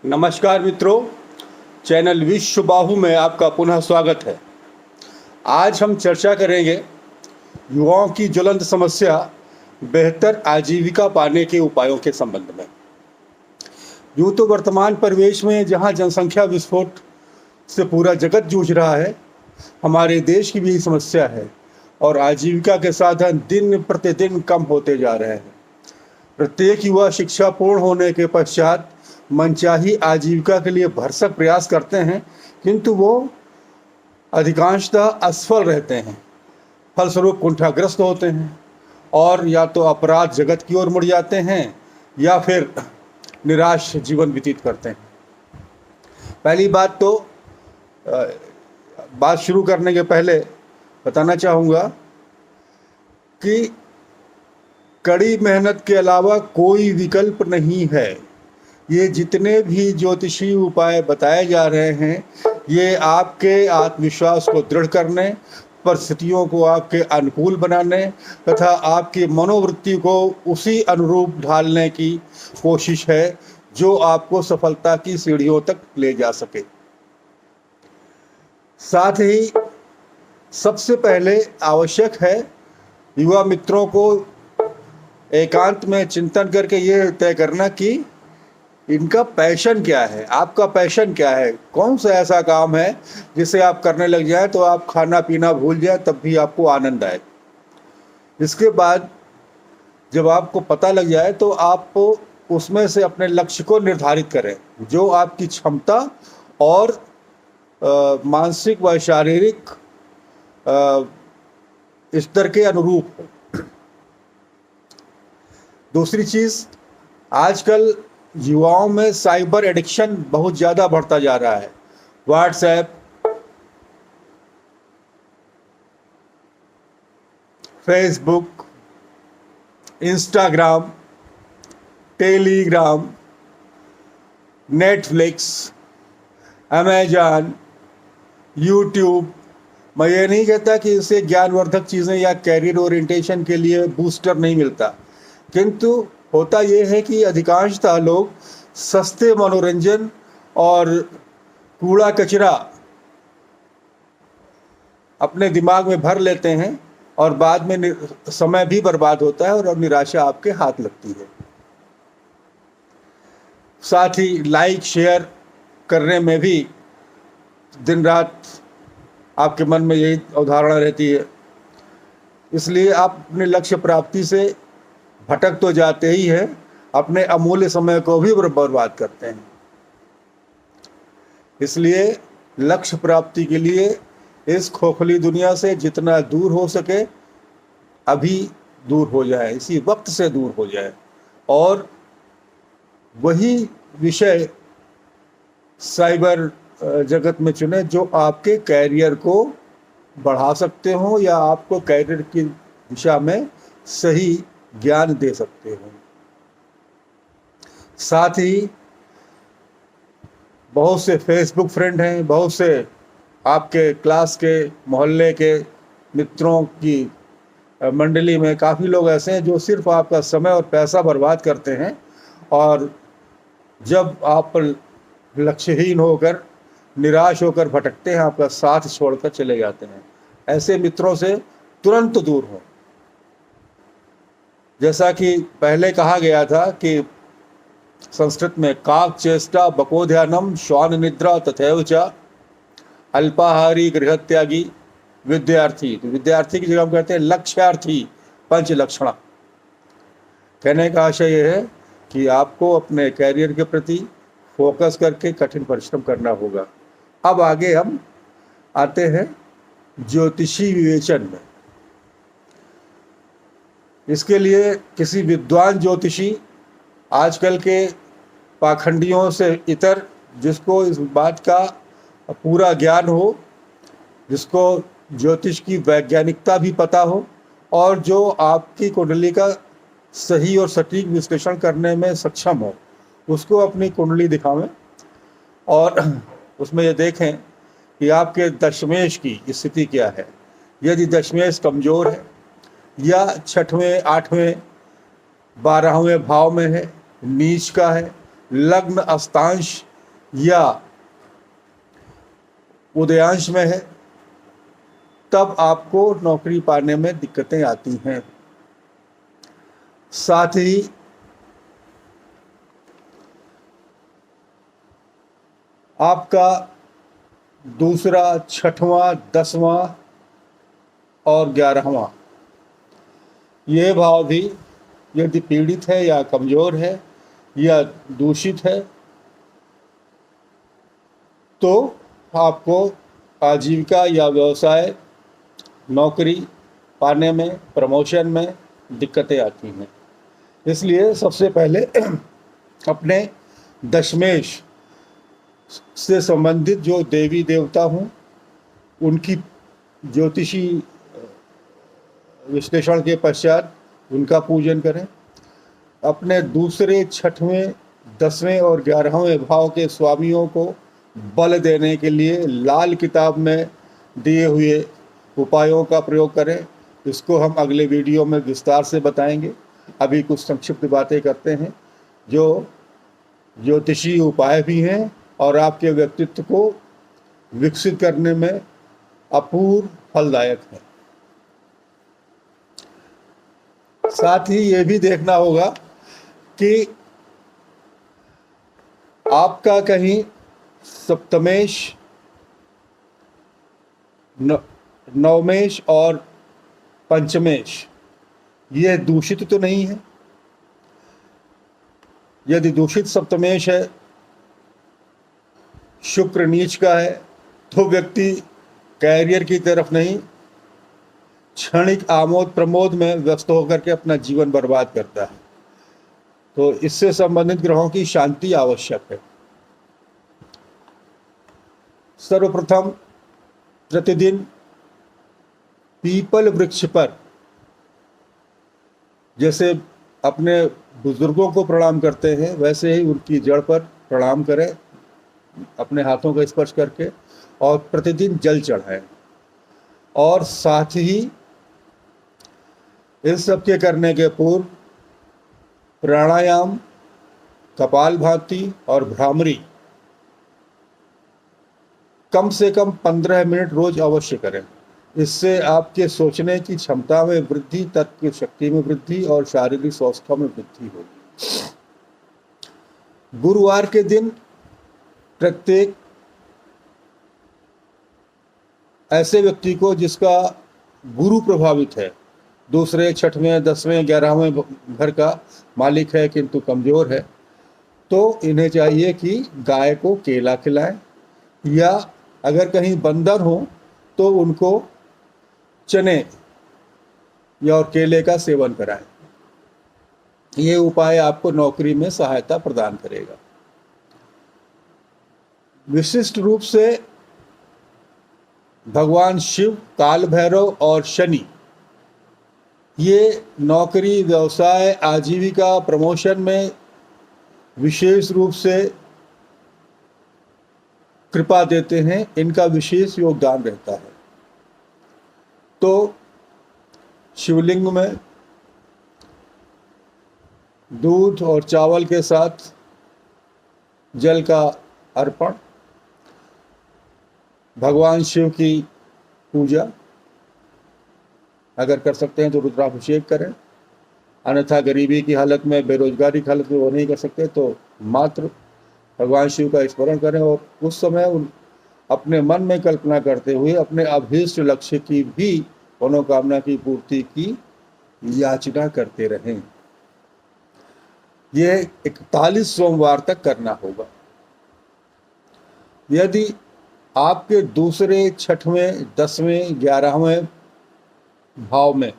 नमस्कार मित्रों, चैनल विश्व बाहु में आपका पुनः स्वागत है। आज हम चर्चा करेंगे युवाओं की ज्वलंत समस्या बेहतर आजीविका पाने के उपायों के संबंध में। यूँ तो वर्तमान परिवेश में जहाँ जनसंख्या विस्फोट से पूरा जगत जूझ रहा है, हमारे देश की भी यही समस्या है और आजीविका के साधन दिन प्रतिदिन कम होते जा रहे हैं। प्रत्येक युवा शिक्षा पूर्ण होने के पश्चात मनचाही आजीविका के लिए भरसक प्रयास करते हैं, किंतु वो अधिकांशतः असफल रहते हैं। फलस्वरूप कुंठाग्रस्त होते हैं और या तो अपराध जगत की ओर मुड़ जाते हैं या फिर निराश जीवन व्यतीत करते हैं। पहली बात तो बात शुरू करने के पहले बताना चाहूँगा कि कड़ी मेहनत के अलावा कोई विकल्प नहीं है। ये जितने भी ज्योतिषी उपाय बताए जा रहे हैं, ये आपके आत्मविश्वास को दृढ़ करने, परिस्थितियों को आपके अनुकूल बनाने तथा आपकी मनोवृत्ति को उसी अनुरूप ढालने की कोशिश है जो आपको सफलता की सीढ़ियों तक ले जा सके। साथ ही सबसे पहले आवश्यक है युवा मित्रों को एकांत में चिंतन करके ये तय करना कि इनका पैशन क्या है, आपका पैशन क्या है, कौन सा ऐसा काम है जिसे आप करने लग जाए तो आप खाना पीना भूल जाए तब भी आपको आनंद आए। इसके बाद जब आपको पता लग जाए तो आप उसमें से अपने लक्ष्य को निर्धारित करें जो आपकी क्षमता और मानसिक व शारीरिक स्तर के अनुरूप हो। दूसरी चीज़, आजकल युवाओं में साइबर एडिक्शन बहुत ज़्यादा बढ़ता जा रहा है। WhatsApp, Facebook, Instagram, Telegram, Netflix, Amazon, YouTube. मैं ये नहीं कहता कि इससे ज्ञानवर्धक चीज़ें या कैरियर ओरिएंटेशन के लिए बूस्टर नहीं मिलता, किंतु होता यह है कि अधिकांशतः लोग सस्ते मनोरंजन और कूड़ा कचरा अपने दिमाग में भर लेते हैं और बाद में समय भी बर्बाद होता है और निराशा आपके हाथ लगती है। साथ ही लाइक शेयर करने में भी दिन रात आपके मन में यही अवधारणा रहती है, इसलिए आप अपने लक्ष्य प्राप्ति से भटक तो जाते ही हैं, अपने अमूल्य समय को भी बर्बाद करते हैं। इसलिए लक्ष्य प्राप्ति के लिए इस खोखली दुनिया से जितना दूर हो सके अभी दूर हो जाए, इसी वक्त से दूर हो जाए और वही विषय साइबर जगत में चुने जो आपके कैरियर को बढ़ा सकते हो या आपको कैरियर की दिशा में सही ज्ञान दे सकते हो। साथ ही बहुत से फेसबुक फ्रेंड हैं, बहुत से आपके क्लास के मोहल्ले के मित्रों की मंडली में काफ़ी लोग ऐसे हैं जो सिर्फ आपका समय और पैसा बर्बाद करते हैं और जब आप लक्ष्यहीन होकर निराश होकर भटकते हैं, आपका साथ छोड़कर चले जाते हैं। ऐसे मित्रों से तुरंत दूर हो। जैसा कि पहले कहा गया था कि संस्कृत में काक चेष्टा बकोध्यानम श्वान निद्रा तथैव च अल्पाहारी गृहत्यागी विद्यार्थी। तो विद्यार्थी की जगह हम कहते हैं लक्ष्यार्थी पंच लक्षणा। कहने का आशय यह है कि आपको अपने कैरियर के प्रति फोकस करके कठिन परिश्रम करना होगा। अब आगे हम आते हैं ज्योतिषी विवेचन में। इसके लिए किसी विद्वान ज्योतिषी, आजकल के पाखंडियों से इतर, जिसको इस बात का पूरा ज्ञान हो, जिसको ज्योतिष की वैज्ञानिकता भी पता हो और जो आपकी कुंडली का सही और सटीक विश्लेषण करने में सक्षम हो, उसको अपनी कुंडली दिखावें और उसमें ये देखें कि आपके दशमेश की स्थिति क्या है। यदि दशमेश कमज़ोर है या छठवें, आठवें, 12वें भाव में है, नीच का है, लग्न अष्टांश या उदयांश में है, तब आपको नौकरी पाने में दिक्कतें आती हैं। साथ ही आपका दूसरा, छठवां, 10वां और 11वां ये भाव भी यदि पीड़ित है या कमजोर है या दूषित है तो आपको आजीविका या व्यवसाय, नौकरी पाने में, प्रमोशन में दिक्कतें आती हैं। इसलिए सबसे पहले अपने दशमेश से संबंधित जो देवी देवता हों उनकी ज्योतिषी विश्लेषण के पश्चात उनका पूजन करें। अपने दूसरे, छठवें, 10वें और 11वें भाव के स्वामियों को बल देने के लिए लाल किताब में दिए हुए उपायों का प्रयोग करें। इसको हम अगले वीडियो में विस्तार से बताएंगे। अभी कुछ संक्षिप्त बातें करते हैं जो ज्योतिषीय उपाय भी हैं और आपके व्यक्तित्व को विकसित करने में अपूर्व फलदायक है। साथ ही ये भी देखना होगा कि आपका कहीं सप्तमेश, नवमेश और पंचमेश ये दूषित तो नहीं है। यदि दूषित सप्तमेश है, शुक्र नीच का है, तो व्यक्ति कैरियर की तरफ नहीं, क्षणिक आमोद प्रमोद में व्यस्त होकर के अपना जीवन बर्बाद करता है। तो इससे संबंधित ग्रहों की शांति आवश्यक है। सर्वप्रथम प्रतिदिन पीपल वृक्ष पर, जैसे अपने बुजुर्गों को प्रणाम करते हैं वैसे ही उनकी जड़ पर प्रणाम करें अपने हाथों का स्पर्श करके, और प्रतिदिन जल चढ़ाएं। और साथ ही इन सब के करने के पूर्व प्राणायाम, कपालभाति और भ्रामरी कम से कम 15 मिनट रोज अवश्य करें। इससे आपके सोचने की क्षमता में वृद्धि, तर्क की शक्ति में वृद्धि और शारीरिक स्वास्थ्य में वृद्धि होगी। गुरुवार के दिन प्रत्येक ऐसे व्यक्ति को जिसका गुरु प्रभावित है, दूसरे, छठवें, 10वें, 11वें घर का मालिक है किंतु कमजोर है, तो इन्हें चाहिए कि गाय को केला खिलाएं, या अगर कहीं बंदर हो तो उनको चने या और केले का सेवन कराएं। ये उपाय आपको नौकरी में सहायता प्रदान करेगा। विशिष्ट रूप से भगवान शिव, काल भैरव और शनि ये नौकरी, व्यवसाय, आजीविका, प्रमोशन में विशेष रूप से कृपा देते हैं। इनका विशेष योगदान रहता है। तो शिवलिंग में दूध और चावल के साथ जल का अर्पण, भगवान शिव की पूजा, अगर कर सकते हैं तो रुद्राभिषेक करें, अन्यथा गरीबी की हालत में, बेरोजगारी की हालत में वो नहीं कर सकते तो मात्र भगवान शिव का स्मरण करें और उस समय अपने मन में कल्पना करते हुए अपने अभीष्ट लक्ष्य की भी, मनोकामना की पूर्ति की याचना करते रहें। यह 41 सोमवार तक करना होगा। यदि आपके दूसरे, छठवें, 10वें, 11वें भाव में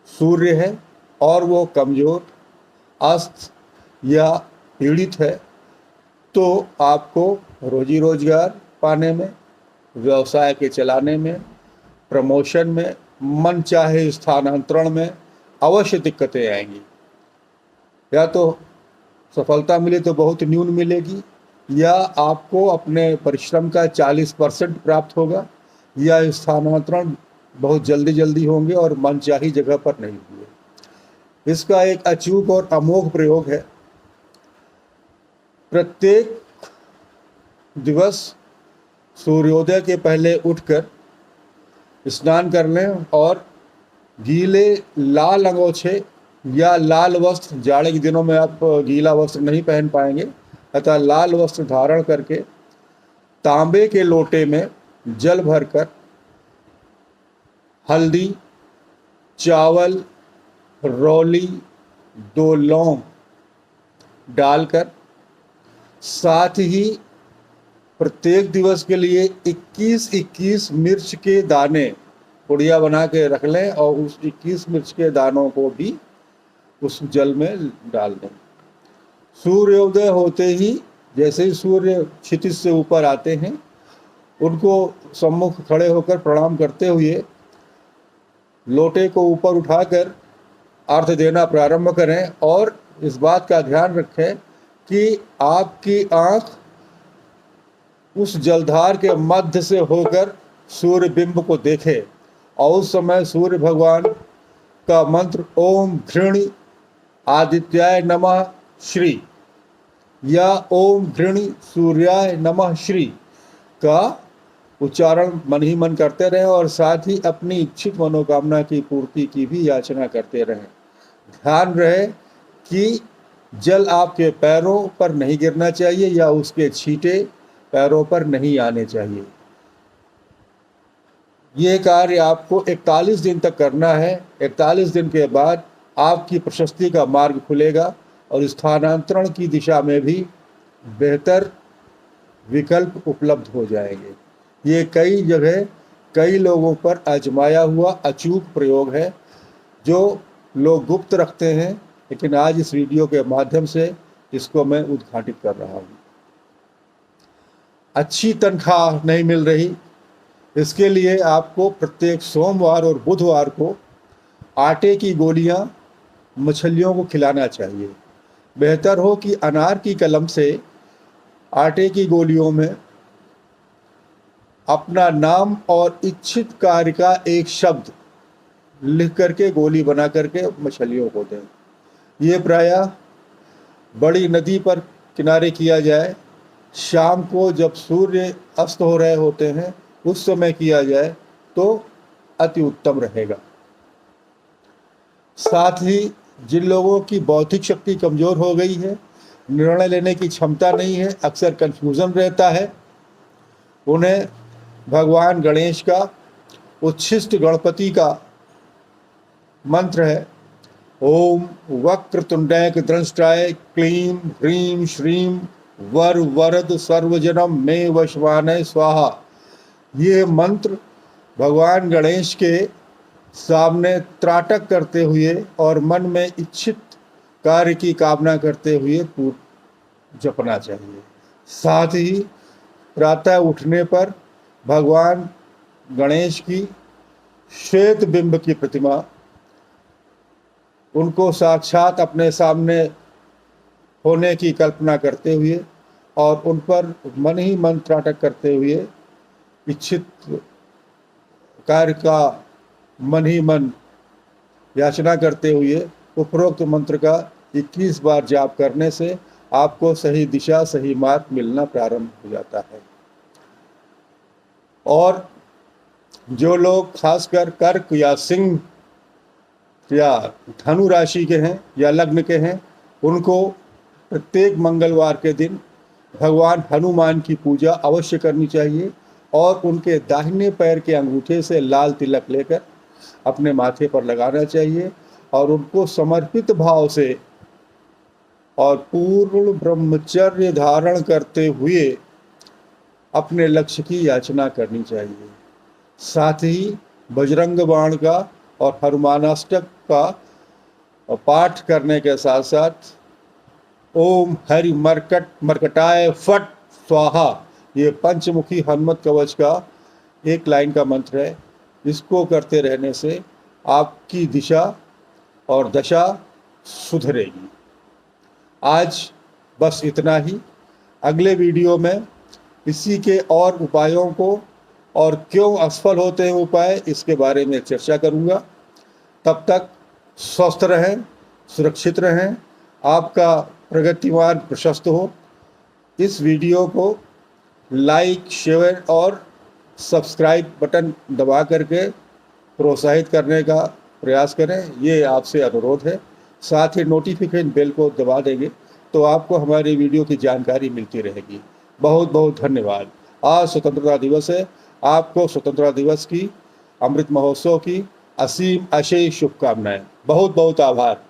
सूर्य है और वो कमजोर, अस्त या पीड़ित है, तो आपको रोजी रोजगार पाने में, व्यवसाय के चलाने में, प्रमोशन में, मन चाहे स्थानांतरण में अवश्य दिक्कतें आएंगी। या तो सफलता मिले तो बहुत न्यून मिलेगी, या आपको अपने परिश्रम का 40% प्राप्त होगा, या स्थानांतरण बहुत जल्दी होंगे और मनचाही जगह पर नहीं हुए। इसका एक अचूक और अमोघ प्रयोग है। प्रत्येक दिवस सूर्योदय के पहले उठकर स्नान कर लें और गीले लाल अंगोछे या लाल वस्त्र, जाड़े के दिनों में आप गीला वस्त्र नहीं पहन पाएंगे, अतः लाल वस्त्र धारण करके तांबे के लोटे में जल भरकर हल्दी, चावल, रौली, 2 लौंग डालकर, साथ ही प्रत्येक दिवस के लिए 21-21 मिर्च के दाने पुड़िया बना के रख लें और उस 21 मिर्च के दानों को भी उस जल में डाल दें। सूर्योदय होते ही, जैसे ही सूर्य क्षितिज से ऊपर आते हैं, उनको सम्मुख खड़े होकर प्रणाम करते हुए लोटे को ऊपर उठाकर अर्घ्य देना प्रारंभ करें और इस बात का ध्यान रखें कि आपकी आंख उस जलधार के मध्य से होकर सूर्य बिंब को देखे और उस समय सूर्य भगवान का मंत्र ओम घृणी आदित्याय नमः श्री या ओम घृणी सूर्याय नमः श्री का उच्चारण मन ही मन करते रहें और साथ ही अपनी इच्छित मनोकामना की पूर्ति की भी याचना करते रहें। ध्यान रहे कि जल आपके पैरों पर नहीं गिरना चाहिए या उसके छींटे पैरों पर नहीं आने चाहिए। ये कार्य आपको 41 दिन तक करना है। 41 दिन के बाद आपकी प्रशस्ति का मार्ग खुलेगा और स्थानांतरण की दिशा में भी बेहतर विकल्प उपलब्ध हो जाएंगे। ये कई जगह कई लोगों पर आजमाया हुआ अचूक प्रयोग है जो लोग गुप्त रखते हैं, लेकिन आज इस वीडियो के माध्यम से इसको मैं उद्घाटित कर रहा हूँ। अच्छी तनख्वाह नहीं मिल रही, इसके लिए आपको प्रत्येक सोमवार और बुधवार को आटे की गोलियां मछलियों को खिलाना चाहिए। बेहतर हो कि अनार की कलम से आटे की गोलियों में अपना नाम और इच्छित कार्य का एक शब्द लिख करके गोली बना करके मछलियों को दें। ये प्रायः बड़ी नदी पर किनारे किया जाए, शाम को जब सूर्य अस्त हो रहे होते हैं उस समय किया जाए तो अति उत्तम रहेगा। साथ ही जिन लोगों की बौद्धिक शक्ति कमज़ोर हो गई है, निर्णय लेने की क्षमता नहीं है, अक्सर कन्फ्यूज़न रहता है, उन्हें भगवान गणेश का उच्छिष्ट गणपति का मंत्र है ओम वक्रतुंडाय दंष्ट्राय क्लीं ह्रीं श्रीं वर वरद सर्वजनम में वशवानय स्वाहा। ये मंत्र भगवान गणेश के सामने त्राटक करते हुए और मन में इच्छित कार्य की कामना करते हुए जपना चाहिए। साथ ही प्रातः उठने पर भगवान गणेश की श्वेत बिंब की प्रतिमा, उनको साक्षात अपने सामने होने की कल्पना करते हुए और उन पर मन ही मन त्राटक करते हुए इच्छित कार्य का मन ही मन याचना करते हुए उपरोक्त मंत्र का 21 बार जाप करने से आपको सही दिशा, सही मार्ग मिलना प्रारंभ हो जाता है। और जो लोग खासकर कर्क या सिंह या धनु राशि के हैं या लग्न के हैं, उनको प्रत्येक मंगलवार के दिन भगवान हनुमान की पूजा अवश्य करनी चाहिए और उनके दाहिने पैर के अंगूठे से लाल तिलक लेकर अपने माथे पर लगाना चाहिए और उनको समर्पित भाव से और पूर्ण ब्रह्मचर्य धारण करते हुए अपने लक्ष्य की याचना करनी चाहिए। साथ ही बजरंग बाण का और हनुमानाष्टक का पाठ करने के साथ साथ ओम हरि मरकटाय फट स्वाहा, ये पंचमुखी हनुमत कवच का एक लाइन का मंत्र है। इसको करते रहने से आपकी दिशा और दशा सुधरेगी। आज बस इतना ही। अगले वीडियो में इसी के और उपायों को और क्यों असफल होते हैं उपाय, इसके बारे में चर्चा करूंगा। तब तक स्वस्थ रहें, सुरक्षित रहें, आपका प्रगति मार्ग प्रशस्त हो। इस वीडियो को लाइक, शेयर और सब्सक्राइब बटन दबा करके प्रोत्साहित करने का प्रयास करें, ये आपसे अनुरोध है। साथ ही नोटिफिकेशन बेल को दबा देंगे तो आपको हमारी वीडियो की जानकारी मिलती रहेगी। बहुत बहुत धन्यवाद। आज स्वतंत्रता दिवस है, आपको स्वतंत्रता दिवस की, अमृत महोत्सव की असीम अशेष शुभकामनाएं। बहुत बहुत आभार।